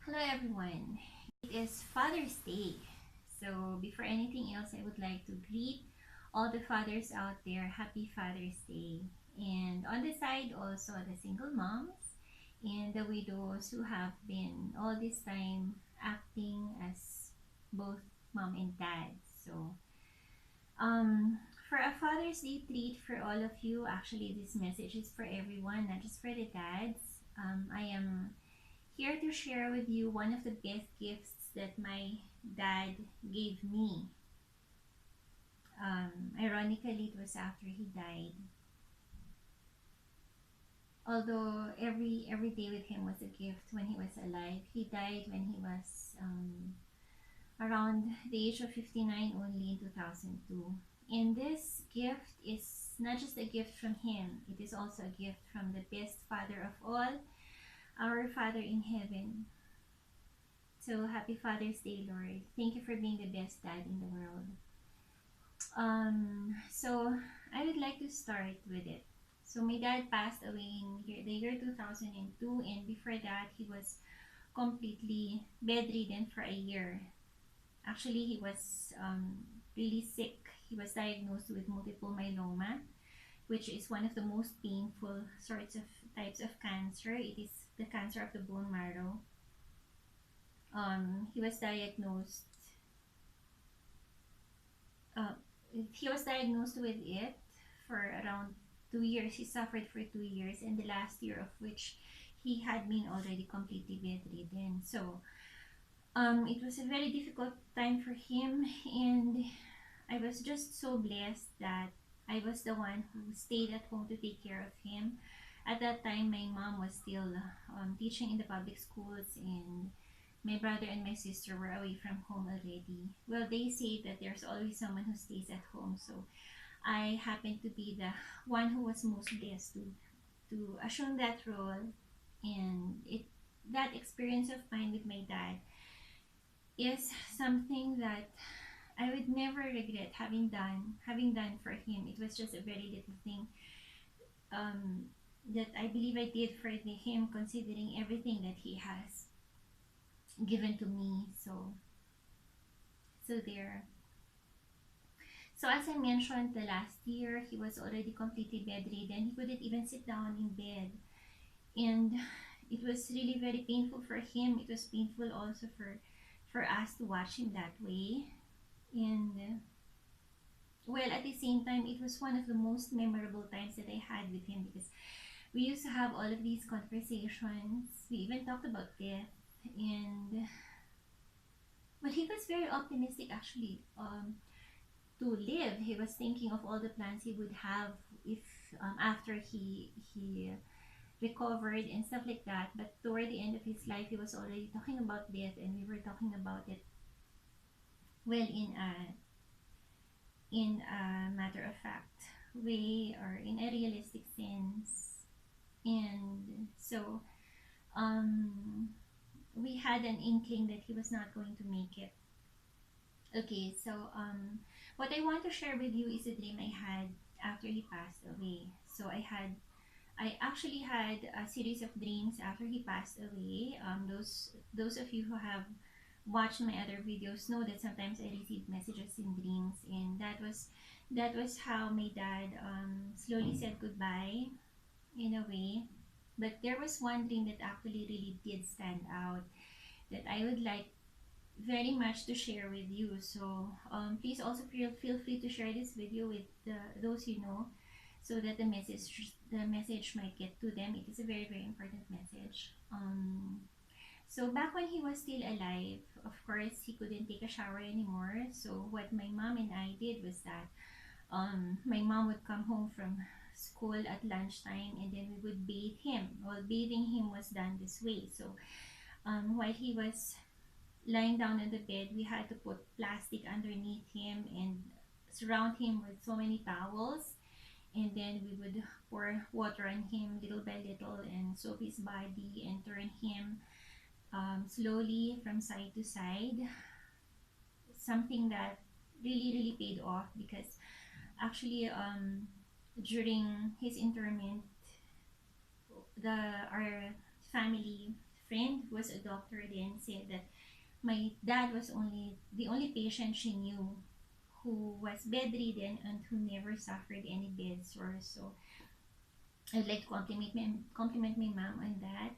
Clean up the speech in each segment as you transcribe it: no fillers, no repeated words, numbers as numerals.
Hello everyone. It is Father's Day. So before anything else, I would like to greet all the fathers out there. Happy Father's Day. And on the side also the single moms and the widows who have been all this time acting as both mom and dad. So um for a Father's Day treat for all of you, actually this message is for everyone, not just for the dads. I am here to share with you one of the best gifts that my dad gave me. Ironically, it was after he died. Although every day with him was a gift when he was alive, he died when he was around the age of 59 only in 2002. And this gift is not just a gift from him, it is also a gift from the best father of all, our Father in heaven. So happy Father's Day, Lord. Thank you for being the best dad in the world. So I would like to start with it. So my dad passed away in the year 2002, and before that he was completely bedridden for a year. Actually, he was really sick. He was diagnosed with multiple myeloma, which is one of the most painful sorts of types of cancer. It is the cancer of the bone marrow. He was diagnosed uh, he was diagnosed with it for around 2 years. He suffered for 2 years, and the last year of which he had been already completely bedridden. So it was a very difficult time for him, and I was just so blessed that I was the one who stayed at home to take care of him. At that time, my mom was still teaching in the public schools, and my brother and my sister were away from home already. Well, they say that there's always someone who stays at home, so I happened to be the one who was most blessed to assume that role, and it that experience of mine with my dad is something that I would never regret having done for him. It was just a very little thing um, that I believe I did for him, considering everything that he has given to me. So there. So as I mentioned, the last year he was already completely bedridden. He couldn't even sit down in bed, and it was really very painful for him. It was painful also for us to watch him that way. And well, at the same time, it was one of the most memorable times that I had with him, because we used to have all of these conversations. We even talked about death, and but he was very optimistic actually. To live, he was thinking of all the plans he would have if after he recovered and stuff like that. But toward the end of his life, he was already talking about death, and we were talking about it well in a matter of fact way, or in a realistic sense. And so um, we had an inkling that he was not going to make it. Okay, so what I want to share with you is a dream I had after he passed away. So I actually had a series of dreams after he passed away. Those of you who have watched my other videos know that sometimes I receive messages in dreams, and that was how my dad slowly said goodbye in a way. But there was one dream that actually really did stand out, that I would like very much to share with you. So please also feel free to share this video with those you know, so that the message might get to them. It is a very very important message. So back when he was still alive, of course, he couldn't take a shower anymore. So what my mom and I did was that my mom would come home from school at lunchtime, and then we would bathe him. Well, bathing him was done this way. So while he was lying down on the bed, we had to put plastic underneath him and surround him with so many towels. And then we would pour water on him little by little and soap his body and turn him slowly from side to side. Something that really, really paid off, because actually, during his interment, our family friend who was a doctor then said that my dad was only the only patient she knew who was bedridden and who never suffered any bed sores. So I'd like to compliment my mom on that.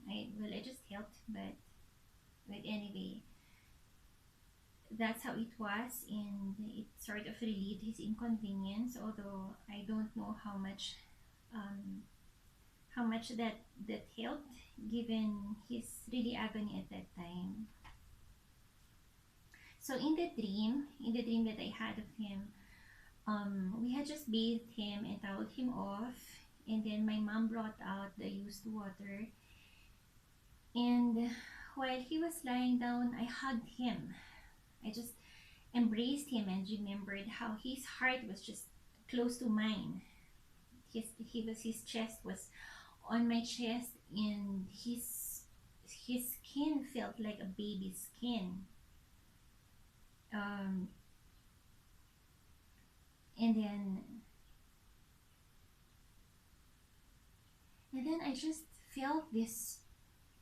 I just helped, but anyway, that's how it was, and it sort of relieved his inconvenience. Although I don't know um, how much that helped, given his really agony at that time. So in the dream that I had of him, we had just bathed him and toweled him off, and then my mom brought out the used water. And while he was lying down, I hugged him. I just embraced him and remembered how his heart was just close to mine. His chest was on my chest, and his skin felt like a baby's skin. Um, and then I just felt this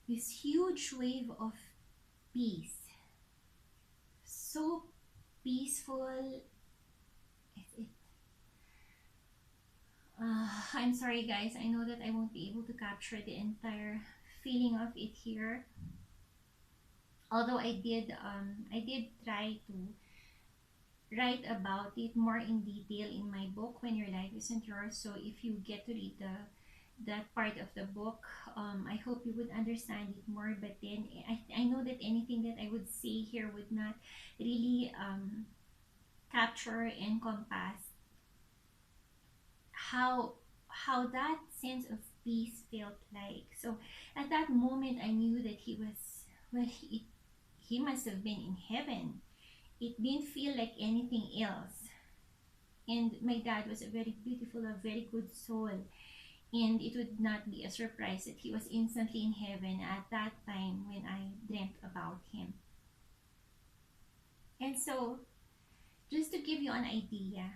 huge wave of peace, so peaceful. It I'm sorry, guys. I know that I won't be able to capture the entire feeling of it here. Although I did try to write about it more in detail in my book, When Your Life Isn't Yours. So if you get to read that part of the book, I hope you would understand it more. But then I know that anything that I would say here would not really capture and encompass how that sense of peace felt like. So at that moment, I knew that he was, well, he must have been in heaven. It didn't feel like anything else. And my dad was a very beautiful, a very good soul. And it would not be a surprise that he was instantly in heaven at that time when I dreamt about him. And so, just to give you an idea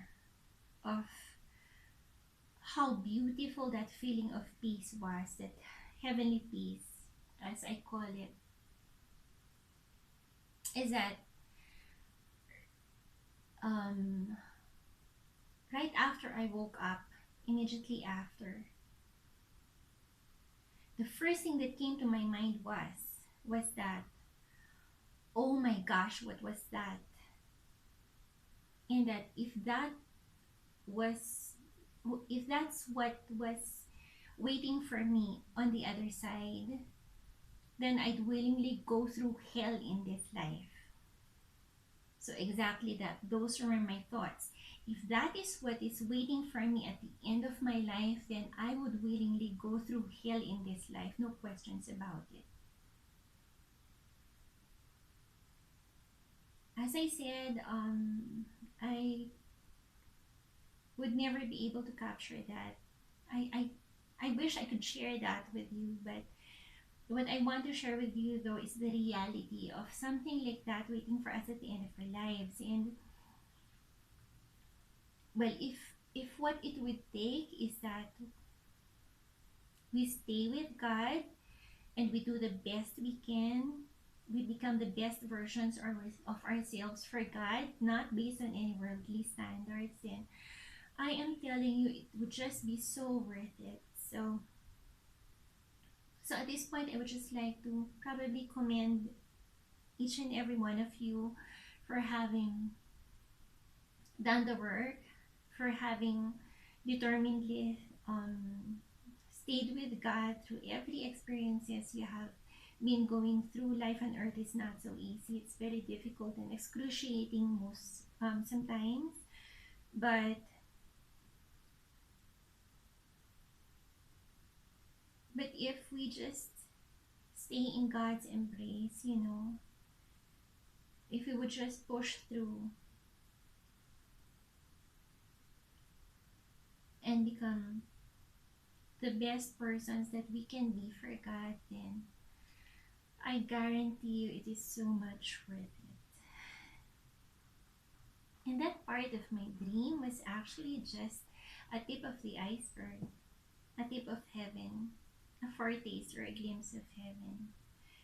of how beautiful that feeling of peace was, that heavenly peace, as I call it, is that um, right after I woke up, immediately after, the first thing that came to my mind was that, oh my gosh, what was that? And that was if that's what was waiting for me on the other side, then I'd willingly go through hell in this life. So exactly that, those were my thoughts. If that is what is waiting for me at the end of my life, then I would willingly go through hell in this life, no questions about it. As I said, I would never be able to capture that. I wish I could share that with you, but what I want to share with you though is the reality of something like that waiting for us at the end of our lives. And well, if what it would take is that we stay with God and we do the best we can, we become the best versions of ourselves for God, not based on any worldly standards, then I am telling you, it would just be so worth it. So at this point, I would just like to probably commend each and every one of you for having done the work, for having determinedly stayed with God through every experiences you have been going through. Life on earth is not so easy. It's very difficult and excruciating most sometimes. But if we just stay in God's embrace, if we would just push through and become the best persons that we can be for God, then I guarantee you it is so much worth it. And that part of my dream was actually just a tip of the iceberg, a tip of heaven, a foretaste or a glimpse of heaven.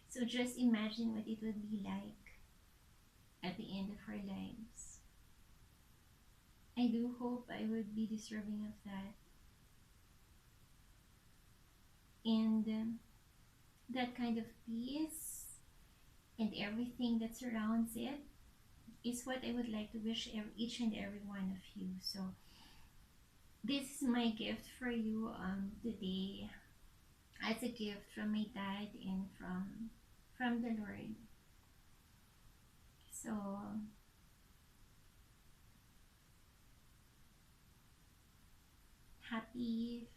So just imagine what it would be like at the end of our lives. I do hope I would be deserving of that. And that kind of peace and everything that surrounds it is what I would like to wish each and every one of you. So this is my gift for you today, as a gift from my dad and from the Lord. So happy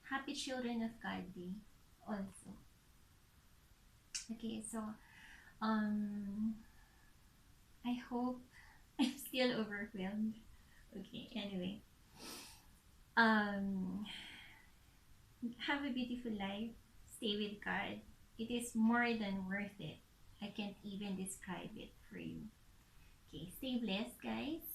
happy Children of God Day also. Okay, so um I hope I'm still overwhelmed. Okay, anyway. Um have a beautiful life. Stay with God. It is more than worth it. I can't even describe it for you. Okay, stay blessed, guys.